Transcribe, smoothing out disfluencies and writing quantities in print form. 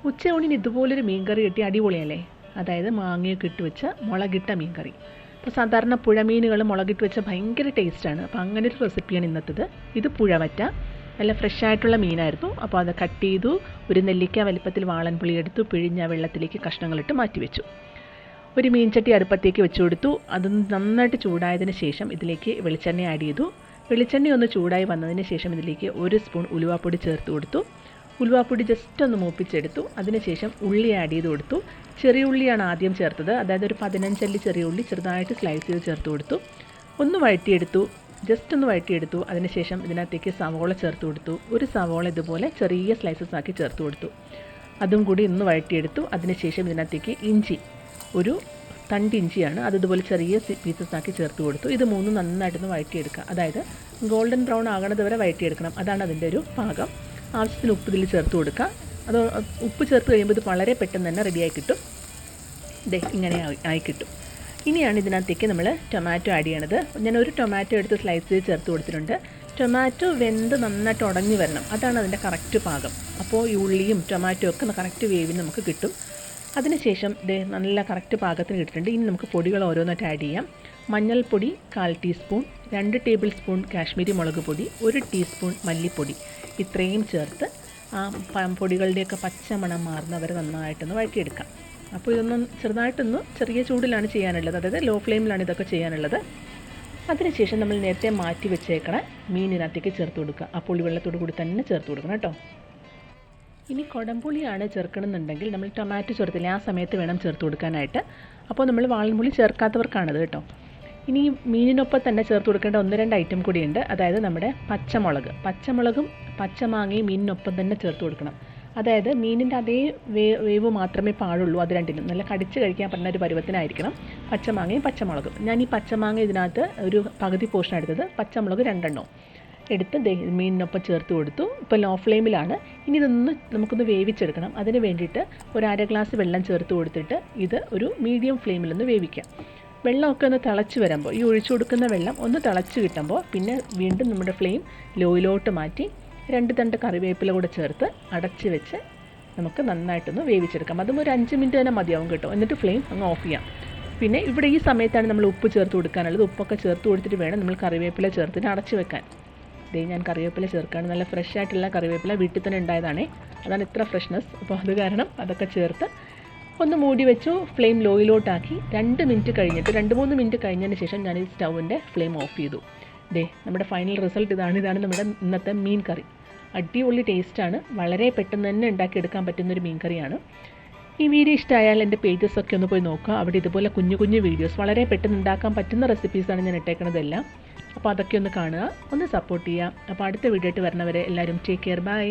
ഉച്ചയൂണിന് ഇതുപോലൊരു മീൻകറി കിട്ടി അടിപൊളിയല്ലേ? അതായത് മാങ്ങയൊക്കെ ഇട്ട് വെച്ച മുളകിട്ട മീൻകറി. അപ്പോൾ സാധാരണ പുഴമീനുകൾ മുളകിട്ട് വെച്ച ഭയങ്കര ടേസ്റ്റാണ്. അപ്പോൾ അങ്ങനെ ഒരു റെസിപ്പിയാണ് ഇന്നത്തേത്. ഇത് പുഴവറ്റ, നല്ല ഫ്രഷ് ആയിട്ടുള്ള മീനായിരുന്നു. അപ്പോൾ അത് കട്ട് ചെയ്തു, ഒരു നെല്ലിക്ക വലിപ്പത്തിൽ വാളൻപുളി എടുത്തു, പിഴിഞ്ഞ വെള്ളത്തിലേക്ക് കഷ്ണങ്ങളിട്ട് മാറ്റി വെച്ചു. ഒരു മീൻചട്ടി അടുപ്പത്തേക്ക് വെച്ചു കൊടുത്തു. അത് നന്നായിട്ട് ചൂടായതിന് ശേഷം ഇതിലേക്ക് വെളിച്ചെണ്ണ ആഡ് ചെയ്തു. വെളിച്ചെണ്ണ ഒന്ന് ചൂടായി വന്നതിന് ശേഷം ഇതിലേക്ക് 1 സ്പൂൺ ഉലുവാപ്പൊടി ചേർത്ത് കൊടുത്തു. ഉലുവാപ്പൊടി ജസ്റ്റ് ഒന്ന് മൂപ്പിച്ചെടുത്തു. അതിനുശേഷം ഉള്ളി ആഡ് ചെയ്ത് കൊടുത്തു. ചെറിയ ഉള്ളിയാണ് ആദ്യം ചേർത്തത്. അതായത് ഒരു 15 അല്ലി ചെറിയ ഉള്ളി ചെറുതായിട്ട് സ്ലൈസ് ചെയ്ത് ചേർത്ത് കൊടുത്തു. ഒന്ന് വഴറ്റിയെടുത്തു, ജസ്റ്റ് ഒന്ന് വഴറ്റിയെടുത്തു. അതിനുശേഷം ഇതിനകത്തേക്ക് സവോള ചേർത്ത് കൊടുത്തു. ഒരു സവോള ഇതുപോലെ ചെറിയ സ്ലൈസസ് ആക്കി ചേർത്ത് കൊടുത്തു. അതും കൂടി ഒന്ന് വഴറ്റിയെടുത്തു. അതിനുശേഷം ഇതിനകത്തേക്ക് ഇഞ്ചി, ഒരു തണ്ട് ഇഞ്ചിയാണ്, അത് ഇതുപോലെ ചെറിയ പീസസ് ആക്കി ചേർത്ത് കൊടുത്തു. ഇത് മൂന്നും നന്നായിട്ടൊന്ന് വഴറ്റിയെടുക്കുക. അതായത് ഗോൾഡൻ ബ്രൗൺ ആകണത് വരെ വഴറ്റിയെടുക്കണം. അതാണ് അതിൻ്റെ ഒരു പാകം. ആവശ്യത്തിന് ഉപ്പ് ഇതിൽ ചേർത്ത് കൊടുക്കുക. അത് ഉപ്പ് ചേർത്ത് കഴിയുമ്പോൾ ഇത് വളരെ പെട്ടെന്ന് തന്നെ റെഡിയായി കിട്ടും. ഇങ്ങനെ ആയി കിട്ടും. ഇനിയാണ് ഇതിനകത്തേക്ക് നമ്മൾ ടൊമാറ്റോ ആഡ് ചെയ്യണത്. ഞാൻ ഒരു ടൊമാറ്റോ എടുത്ത് സ്ലൈസ് ചെയ്ത് ചേർത്ത് കൊടുത്തിട്ടുണ്ട്. ടൊമാറ്റോ വെന്ത് നന്നായിട്ട് ഉടഞ്ഞു വരണം, അതാണ് അതിൻ്റെ കറക്റ്റ് പാകം. അപ്പോൾ ഈ ഉള്ളിയും ടൊമാറ്റോ ഒക്കെ കറക്റ്റ് വേവിന് നമുക്ക് കിട്ടും. അതിനുശേഷം നല്ല കറക്റ്റ് പാകത്തിന് കിട്ടിയിട്ടുണ്ട്. ഇനി നമുക്ക് പൊടികൾ ഓരോന്നായിട്ട് ആഡ് ചെയ്യാം. മഞ്ഞൾപ്പൊടി 1/4 ടീസ്പൂൺ, 2 ടേബിൾ സ്പൂൺ കാശ്മീരി മുളക് പൊടി, 1 ടീസ്പൂൺ മല്ലിപ്പൊടി, ഇത്രയും ചേർത്ത് ആ പൊടികളുടെയൊക്കെ പച്ചമണം മാറുന്നവരെ നന്നായിട്ടൊന്ന് വഴറ്റിയെടുക്കാം. അപ്പോൾ ഇതൊന്നും ചെറുതായിട്ടൊന്ന് ചെറിയ ചൂടിലാണ് ചെയ്യാനുള്ളത്, അതായത് ലോ ഫ്ലെയിമിലാണ് ഇതൊക്കെ ചെയ്യാനുള്ളത്. അതിനുശേഷം നമ്മൾ നേരത്തെ മാറ്റി വെച്ചേക്കണ മീനിനകത്തേക്ക് ചേർത്ത് കൊടുക്കുക. ആ പുളിവെള്ളത്തോട് കൂടി തന്നെ ചേർത്ത് കൊടുക്കണം കേട്ടോ. ഇനി കുടംപുളിയാണ് ചേർക്കണമെന്നുണ്ടെങ്കിൽ നമ്മൾ ടൊമാറ്റോ ചേർത്തില്ല, ആ സമയത്ത് വേണം ചേർത്ത് കൊടുക്കാനായിട്ട്. അപ്പോൾ നമ്മൾ വാളൻപുളി ചേർക്കാത്തവർക്കാണത് കേട്ടോ. ഇനി മീനിനൊപ്പം തന്നെ ചേർത്ത് കൊടുക്കേണ്ട 1-2 ഐറ്റം കൂടിയുണ്ട്. അതായത് നമ്മുടെ പച്ചമുളകും പച്ചമാങ്ങയും മീനിനൊപ്പം തന്നെ ചേർത്ത് കൊടുക്കണം. അതായത് മീനിൻ്റെ അതേ വേവ് മാത്രമേ പാടുള്ളൂ. അത് രണ്ടിനും നല്ല കടിച്ച് കഴിക്കാൻ പറ്റുന്ന ഒരു പരുവത്തിനായിരിക്കണം പച്ചമാങ്ങയും പച്ചമുളകും. ഞാൻ ഈ പച്ചമാങ്ങ ഇതിനകത്ത് ഒരു പകുതി പോർഷൻ എടുത്തത്, പച്ചമുളക് 2 എണ്ണം എടുത്ത് മീനിനൊപ്പം ചേർത്ത് കൊടുത്തു. ഇപ്പോൾ ലോ ഫ്ലെയിമിലാണ്. ഇനി ഇതൊന്ന് നമുക്കൊന്ന് വേവിച്ചെടുക്കണം. അതിന് വേണ്ടിയിട്ട് ഒരു 1/2 ഗ്ലാസ് വെള്ളം ചേർത്ത് കൊടുത്തിട്ട് ഇത് ഒരു മീഡിയം ഫ്ലെയിമിലൊന്ന് വേവിക്കാം. വെള്ളമൊക്കെ ഒന്ന് തിളച്ച് വരുമ്പോൾ, ഈ ഒഴിച്ചു കൊടുക്കുന്ന വെള്ളം ഒന്ന് തിളച്ച് കിട്ടുമ്പോൾ പിന്നെ വീണ്ടും നമ്മുടെ ഫ്ലെയിം ലോയിലോട്ട് മാറ്റി 2 തണ്ട് കറിവേപ്പില കൂടെ ചേർത്ത് അടച്ച് വെച്ച് നമുക്ക് നന്നായിട്ടൊന്ന് വേവിച്ചെടുക്കാം. അതും ഒരു 5 മിനിറ്റ് തന്നെ മതിയാവും കേട്ടോ. എന്നിട്ട് ഫ്ലെയിം അങ്ങ് ഓഫ് ചെയ്യാം. പിന്നെ ഇവിടെ ഈ സമയത്താണ് നമ്മൾ ഉപ്പ് ചേർത്ത് കൊടുക്കാനുള്ളത്. ഉപ്പൊക്കെ ചേർത്ത് കൊടുത്തിട്ട് വേണം നമ്മൾ കറിവേപ്പില ചേർത്തിട്ട് അടച്ച് വെക്കാൻ. ഞാൻ കറിവേപ്പില ചേർക്കുകയാണ്. നല്ല ഫ്രഷ് ആയിട്ടുള്ള കറിവേപ്പില വീട്ടിൽ തന്നെ ഉണ്ടായതാണേ, അതാണ് ഇത്ര ഫ്രഷ്നെസ്. അപ്പോൾ അത് കാരണം അതൊക്കെ ചേർത്ത് ഒന്ന് മൂടി വെച്ചു. ഫ്ലെയിം ലോയിലോട്ടാക്കി 2 മിനിറ്റ് കഴിഞ്ഞിട്ട് 2-3 മിനിറ്റ് കഴിഞ്ഞതിന് ശേഷം ഞാൻ ഈ സ്റ്റൗവിൻ്റെ ഫ്ലെയിം ഓഫ് ചെയ്തു. നമ്മുടെ ഫൈനൽ റിസൾട്ട് ഇതാണ് നമ്മുടെ ഇന്നത്തെ മീൻ കറി. അടിപൊളി ടേസ്റ്റാണ്, വളരെ പെട്ടെന്ന് തന്നെ ഉണ്ടാക്കിയെടുക്കാൻ പറ്റുന്നൊരു മീൻ കറിയാണ്. ഈ വീഡിയോ ഇഷ്ടമായാൽ എൻ്റെ പേജസൊക്കെ ഒന്ന് പോയി നോക്കുക. അവിടെ ഇതുപോലെ കുഞ്ഞു കുഞ്ഞു വീഡിയോസ് വളരെ പെട്ടെന്ന് ഉണ്ടാക്കാൻ പറ്റുന്ന റെസിപ്പീസാണ് ഞാൻ ഇട്ടേക്കുന്നതെല്ലാം. അപ്പോൾ അതൊക്കെ ഒന്ന് കാണുക, ഒന്ന് സപ്പോർട്ട് ചെയ്യുക. അപ്പോൾ അടുത്ത വീഡിയോ ആയിട്ട് വരുന്നവരെ എല്ലാവരും ടേക്ക് കെയർ, ബൈ.